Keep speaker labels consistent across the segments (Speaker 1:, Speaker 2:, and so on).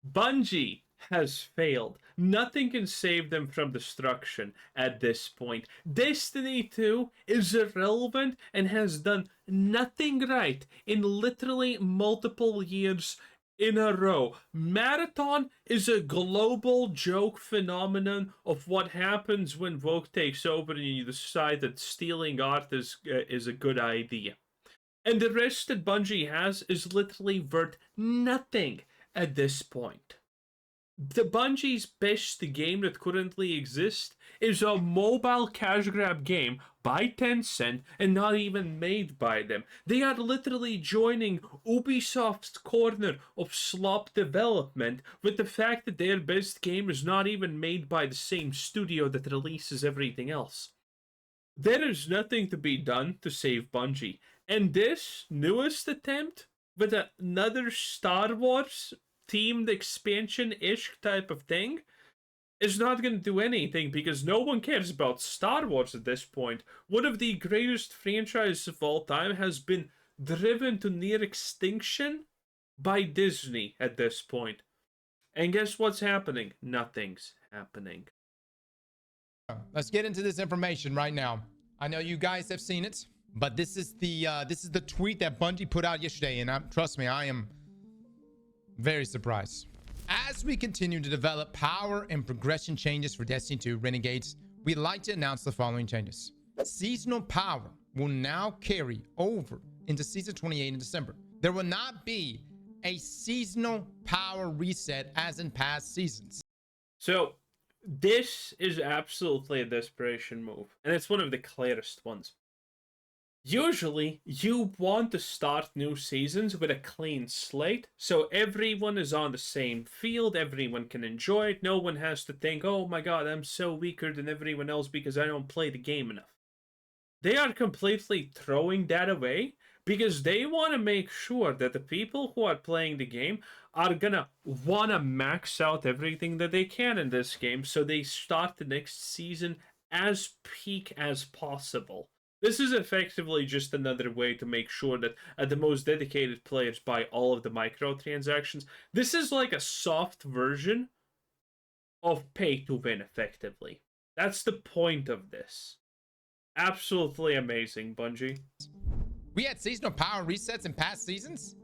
Speaker 1: Bungie has failed. Nothing can save them from destruction at this point. Destiny 2 is irrelevant and has done nothing right in literally multiple years in a row. Marathon is a global joke phenomenon of what happens when Vogue takes over and you decide that stealing art is a good idea. And the rest that Bungie has is literally worth nothing at this point. The Bungie's best game that currently exists is a mobile cash grab game by Tencent and not even made by them. They are literally joining Ubisoft's corner of slop development with the fact that their best game is not even made by the same studio that releases everything else. There is nothing to be done to save Bungie. And this newest attempt with another Star Wars themed expansion-ish type of thing is not going to do anything because no one cares about Star Wars at this point. One of the greatest franchises of all time has been driven to near extinction by Disney at this point. And guess what's happening? Nothing's happening.
Speaker 2: Let's get into this information right now. I know you guys have seen it, but this is the tweet that Bungie put out yesterday, and trust me, I am very surprised. As we continue to develop power and progression changes for Destiny 2 Renegades, we'd like to announce the following changes. Seasonal power will now carry over into Season 28 in December. There will not be a seasonal power reset as in past seasons.
Speaker 1: So, this is absolutely a desperation move, and it's one of the clearest ones. Usually, you want to start new seasons with a clean slate, so everyone is on the same field, everyone can enjoy it, no one has to think, oh my god, I'm so weaker than everyone else because I don't play the game enough. They are completely throwing that away because they want to make sure that the people who are playing the game are gonna want to max out everything that they can in this game so they start the next season as peak as possible. This is effectively just another way to make sure that the most dedicated players buy all of the microtransactions. This is like a soft version of pay to win, effectively. That's the point of this. Absolutely amazing, Bungie.
Speaker 2: We had seasonal power resets in past seasons?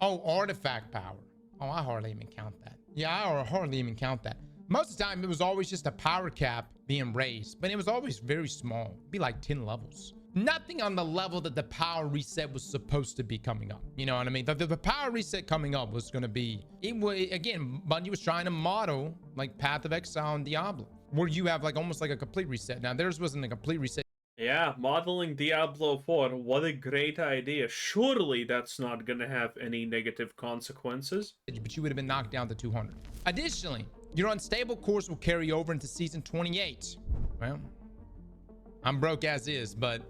Speaker 2: Oh, artifact power. Oh, I hardly even count that. Yeah, I hardly even count that. Most of the time, it was always just a power cap being raised, but it was always very small. It'd be like 10 levels. Nothing on the level that the power reset was supposed to be coming up. You know what I mean? The power reset coming up was going to be, again, Bungie was trying to model like Path of Exile and Diablo, where you have like almost like a complete reset. Now, theirs wasn't a complete reset.
Speaker 1: Yeah, modeling Diablo 4, what a great idea. Surely that's not going to have any negative consequences.
Speaker 2: But you would have been knocked down to 200. Additionally, your unstable course will carry over into Season 28. Well, I'm broke as is, but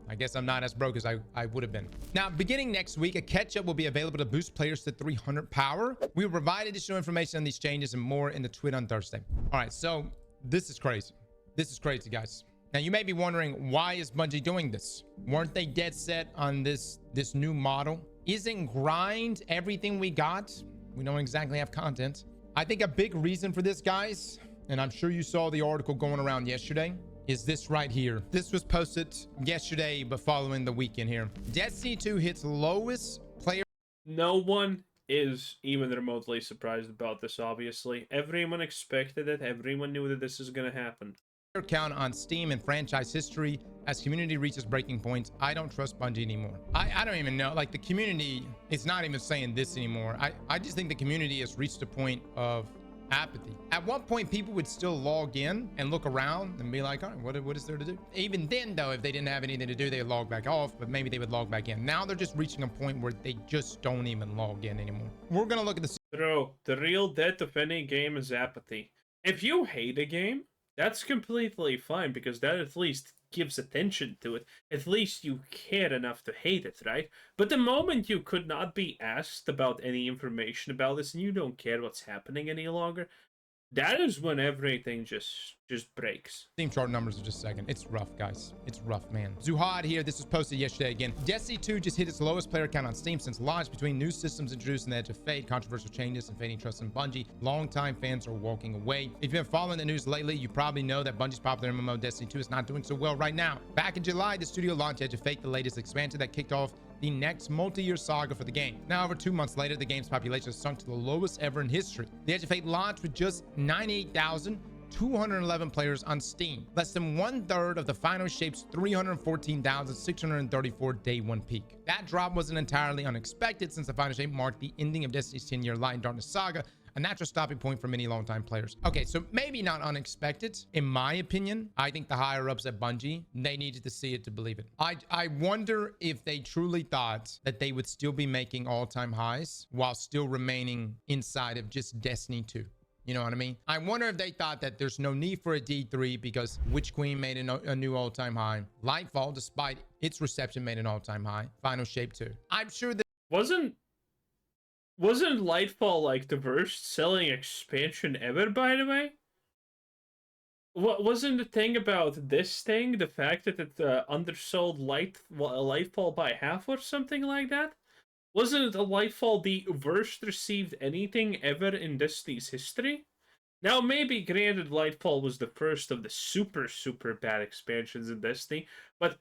Speaker 2: I guess I'm not as broke as I would have been. Now, beginning next week, a catch-up will be available to boost players to 300 power. We will provide additional information on these changes and more in the tweet on Thursday. All right, so this is crazy. This is crazy, guys. Now, you may be wondering, why is Bungie doing this? Weren't they dead set on this new model? Isn't grind everything we got? We don't exactly have content. I think a big reason for this, guys, and I'm sure you saw the article going around yesterday, is this right here. This was posted yesterday, but following the weekend here. Destiny 2 hits lowest player.
Speaker 1: No one is even remotely surprised about this, obviously. Everyone expected it. Everyone knew that this is going to happen.
Speaker 2: Count on Steam and franchise history as community reaches breaking points. I don't trust Bungie anymore. I don't even know, like, the community is not even saying this anymore. I just think the community has reached a point of apathy. At one point, people would still log in and look around and be like, all right, what is there to do? Even then, though, if they didn't have anything to do, they would log back off, but maybe they would log back in. Now they're just reaching a point where they just don't even log in anymore. We're gonna look at the
Speaker 1: Bro, the real death of any game is apathy. If you hate a game, that's completely fine because that at least gives attention to it. At least you care enough to hate it, right? But the moment you could not be asked about any information about this and you don't care what's happening any longer, that is when everything just breaks.
Speaker 2: Steam chart numbers are just a second. It's rough, guys. It's rough, man. Zuhad here. This was posted yesterday again. Destiny 2 just hit its lowest player count on Steam since launch. Between new systems introduced in the Edge of Fate, controversial changes, and fading trust in Bungie, longtime fans are walking away. If you've been following the news lately, you probably know that Bungie's popular MMO Destiny 2 is not doing so well right now. Back in July, the studio launched Edge of Fate, the latest expansion that kicked off the next multi-year saga for the game. Now, over 2 months later, the game's population has sunk to the lowest ever in history. The Edge of Fate launched with just 98,211 players on Steam, less than 1/3 of the Final Shape's 314,634 day one peak. That drop wasn't entirely unexpected, since the Final Shape marked the ending of Destiny's 10-year Light and Darkness saga, a natural stopping point for many longtime players. Okay, so maybe not unexpected. In my opinion, I think the higher ups at Bungie, they needed to see it to believe it. I wonder if they truly thought that they would still be making all-time highs while still remaining inside of just Destiny 2. You know what I mean? I wonder if they thought that there's no need for a D3 because Witch Queen made a new all-time high. Lightfall, despite its reception, made an all-time high. Final Shape 2. I'm sure that
Speaker 1: Wasn't Lightfall like the worst selling expansion ever, by the way? What wasn't the thing about this thing the fact that it undersold Lightfall by half or something like that? Wasn't Lightfall the worst received anything ever in Destiny's history? Now, maybe granted, Lightfall was the first of the super bad expansions in Destiny, but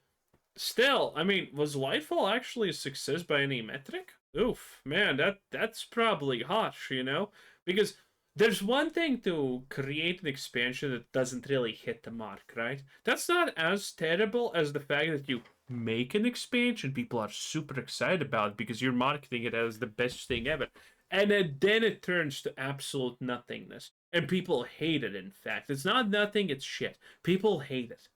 Speaker 1: still, I mean, was Lightfall actually a success by any metric? Oof, man, that's probably harsh, you know? Because there's one thing to create an expansion that doesn't really hit the mark, right? That's not as terrible as the fact that you make an expansion people are super excited about because you're marketing it as the best thing ever. And then it turns to absolute nothingness. And people hate it, in fact. It's not nothing, it's shit. People hate it.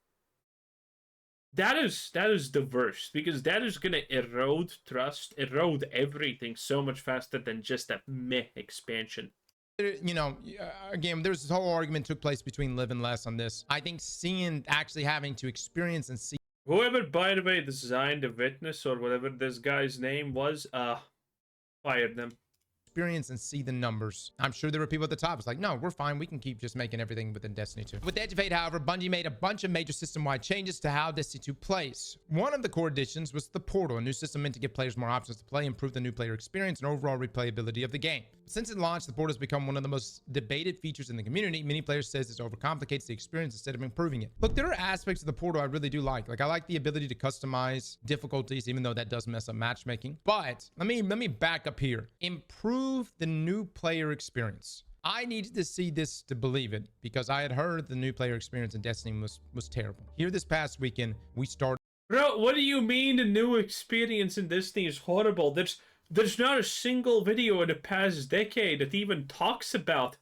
Speaker 1: That is the worst, because that is gonna erode trust, erode everything so much faster than just a meh expansion.
Speaker 2: You know, again, there's this whole argument took place between Live and Less on this. I think seeing, actually having to experience and see.
Speaker 1: Whoever, by the way, designed the Witness or whatever this guy's name was, fired them.
Speaker 2: Experience and see the numbers. I'm sure there were people at the top. It's like, no, we're fine. We can keep just making everything within Destiny 2. With Edge of Fate, however, Bungie made a bunch of major system-wide changes to how Destiny 2 plays. One of the core additions was the Portal, a new system meant to give players more options to play, improve the new player experience, and overall replayability of the game. Since it launched, the Portal has become one of the most debated features in the community. Many players says this overcomplicates the experience instead of improving it. Look, there are aspects of the Portal I really do like. Like, I like the ability to customize difficulties, even though that does mess up matchmaking. But let me back up here. Improve the new player experience. I needed to see this to believe it, because I had heard the new player experience in Destiny was terrible. Here this past weekend, we started.
Speaker 1: Bro, what do you mean the new experience in Destiny is horrible? There's not a single video in the past decade that even talks about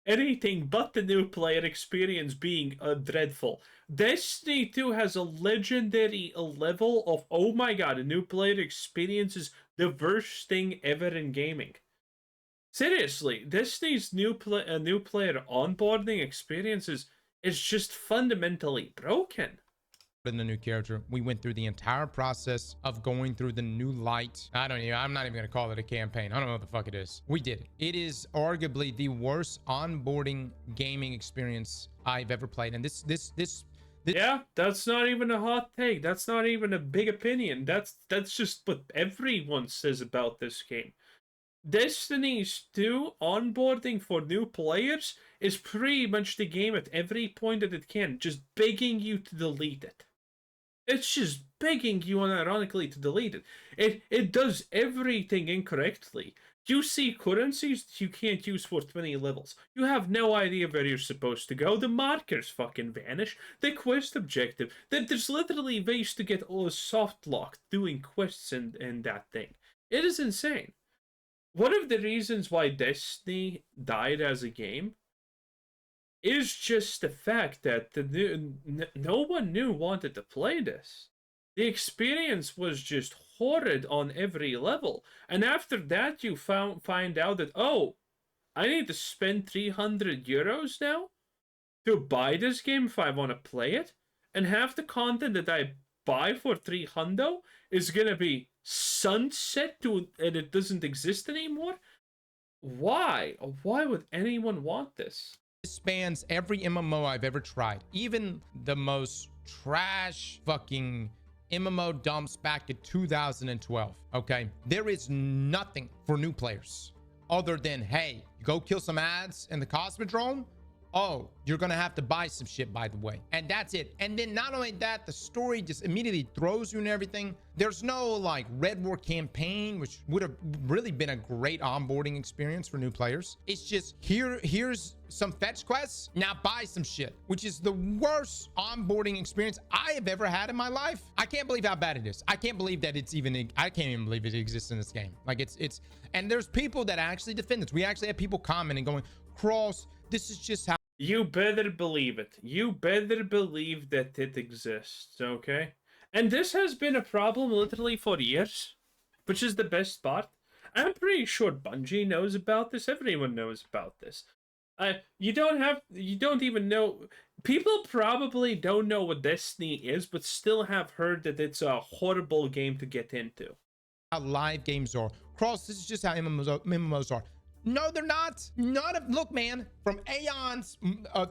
Speaker 1: anything but the new player experience being dreadful. Destiny 2 has a legendary level of, oh my god, the new player experience is the worst thing ever in gaming. Seriously, Destiny's new player onboarding experiences is just fundamentally broken.
Speaker 2: In the new character, we went through the entire process of going through the new light. I'm not even gonna call it a campaign. I don't know what the fuck it is. We did it. It is arguably the worst onboarding gaming experience I've ever played. And this
Speaker 1: yeah, that's not even a hot take. That's not even a big opinion. That's just what everyone says about this game. Destiny's 2 onboarding for new players is pretty much the game at every point that it can, just begging you to delete it. It's just begging you unironically to delete it. It does everything incorrectly. You see currencies that you can't use for 20 levels. You have no idea where you're supposed to go. The markers fucking vanish. The quest objective. There's literally ways to get all soft locked doing quests in that thing. It is insane. One of the reasons why Destiny died as a game is just the fact that no one new wanted to play this. The experience was just horrid on every level. And after that, you find out that, oh, I need to spend 300 euros now to buy this game if I want to play it. And half the content that I buy for 300 is going to be sunset and it doesn't exist anymore. Why? Why would anyone want this?
Speaker 2: Spans every MMO I've ever tried, even the most trash fucking MMO dumps back in 2012. Okay, there is nothing for new players other than, hey, go kill some ads in the Cosmodrome. Oh, you're gonna have to buy some shit, by the way, and that's it. And then not only that, the story just immediately throws you and everything. There's no like Red War campaign, which would have really been a great onboarding experience for new players. It's just here's some fetch quests, now buy some shit, which is the worst onboarding experience I have ever had in my life. I can't believe how bad it is. I can't believe that it's even, I can't even believe it exists in this game. Like it's and there's people that actually defend this. We actually have people commenting going, Cross, this is just how.
Speaker 1: You better believe it. You better believe that it exists, okay? And this has been a problem literally for years, which is the best part. I'm pretty sure Bungie knows about this. Everyone knows about this. You don't even know. People probably don't know what Destiny is, but still have heard that it's a horrible game to get into.
Speaker 2: How live games are. Cross, this is just how MMOs are. No, they're not. None of, look, man, from Aeons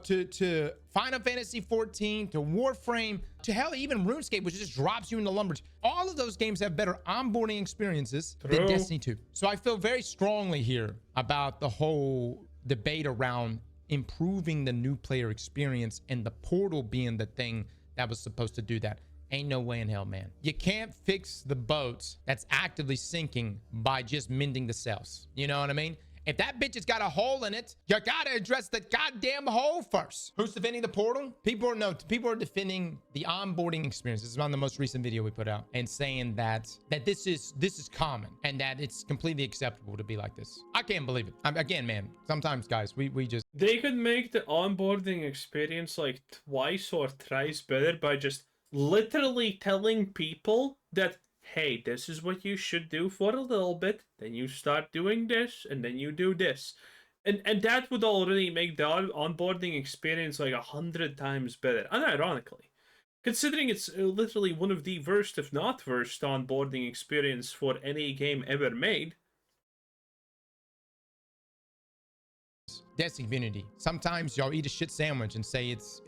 Speaker 2: to Final Fantasy 14 to Warframe to hell, even RuneScape, which just drops you into Lumberjack. All of those games have better onboarding experiences than Destiny 2. So I feel very strongly here about the whole debate around improving the new player experience and the portal being the thing that was supposed to do that. Ain't no way in hell, man. You can't fix the boats that's actively sinking by just mending the sails. You know what I mean? If that bitch has got a hole in it, you gotta address the goddamn hole first. Who's defending the portal? People are defending the onboarding experience. This is on the most recent video we put out, and saying that this is common and that it's completely acceptable to be like this. I can't believe it. Again, man, sometimes guys, we just,
Speaker 1: they could make the onboarding experience like twice or thrice better by just literally telling people that, hey, this is what you should do for a little bit, then you start doing this, and then you do this. And that would already make the onboarding experience like 100 times better, unironically. Considering it's literally one of the worst, if not worst, onboarding experience for any game ever made.
Speaker 2: Destiny community. Sometimes y'all eat a shit sandwich and say it's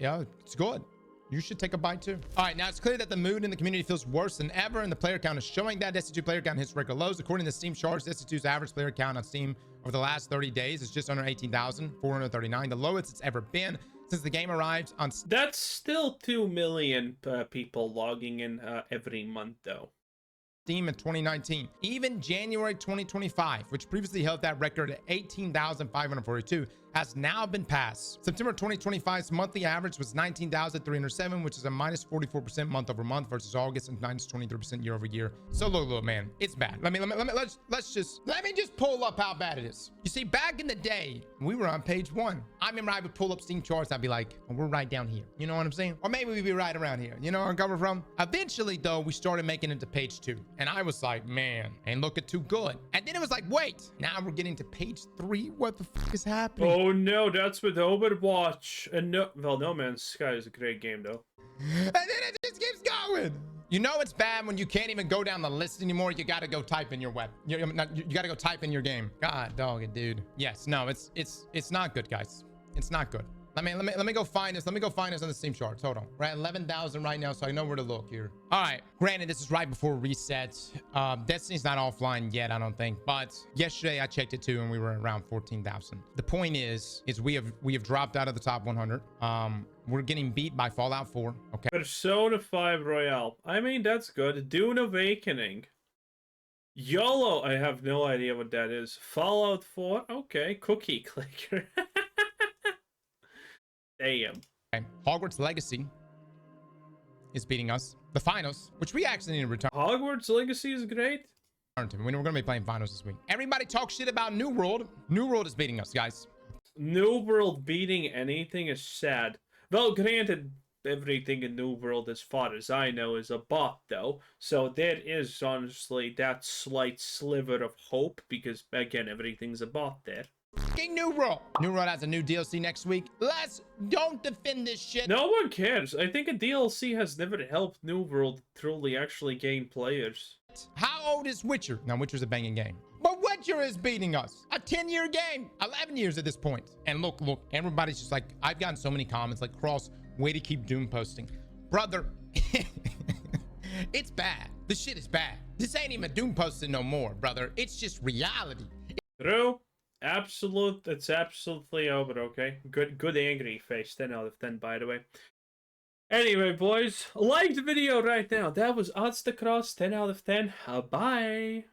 Speaker 2: good. You should take a bite too. All right, now it's clear that the mood in the community feels worse than ever, and the player count is showing that. Destiny 2 player count hits record lows. According to Steam charts, Destiny 2's average player count on Steam over the last 30 days is just under 18,439, the lowest it's ever been since the game arrived on.
Speaker 1: That's still 2 million people logging in every month, though.
Speaker 2: Steam in 2019. Even January 2025, which previously held that record at 18,542, has now been passed. September 2025's monthly average was 19,307, which is a minus 44% month over month versus August and minus 23% year over year. So look, man, it's bad. Let me just pull up how bad it is. You see, back in the day, we were on page 1. I remember I would pull up Steam charts. I'd be like, oh, we're right down here. You know what I'm saying? Or maybe we'd be right around here. You know where I'm coming from? Eventually, though, we started making it to page 2. And I was like, man, ain't looking too good. And then it was like, wait, now we're getting to page 3. What the fuck is happening?
Speaker 1: Oh no, that's with Overwatch. And No Man's Sky is a great game, though.
Speaker 2: And then it just keeps going. You know it's bad when you can't even go down the list anymore. You gotta go type in your web. You gotta go type in your game. God dog it, dude. Yes, no, it's not good, guys. It's not good. Let me go find this. Let me go find this on the Steam charts. Hold on. We're at 11,000 right now, so I know where to look here. All right. Granted, this is right before reset. Destiny's not offline yet, I don't think. But yesterday I checked it too, and we were around 14,000. The point is we have dropped out of the top 100. We're getting beat by Fallout 4. Okay.
Speaker 1: Persona 5 Royale. I mean, that's good. Dune Awakening. YOLO. I have no idea what that is. Fallout 4. Okay. Cookie Clicker. Damn.
Speaker 2: Okay. Hogwarts Legacy is beating us. The finals, which we actually need to return.
Speaker 1: Hogwarts Legacy is great.
Speaker 2: We're going to be playing finals this week. Everybody talk shit about New World. New World is beating us, guys.
Speaker 1: New World beating anything is sad. Well, granted, everything in New World, as far as I know, is a bot, though. So there is, honestly, that slight sliver of hope, because, again, everything's a bot there.
Speaker 2: New World. New World has a new DLC next week. Don't defend this shit.
Speaker 1: No one cares. I think a DLC has never helped New World truly actually gain players.
Speaker 2: How old is Witcher? Now, Witcher's a banging game. But what Vulture is beating us. A 10-year game. 11 years at this point. And look, everybody's just like, I've gotten so many comments like, Cross, way to keep doom posting. Brother, it's bad. The shit is bad. This ain't even doom posting no more, brother. It's just reality.
Speaker 1: True. It's absolutely over, okay? Good angry face. 10 out of 10, by the way. Anyway, boys, like the video right now. That was Odds to Cross, 10 out of 10. Bye.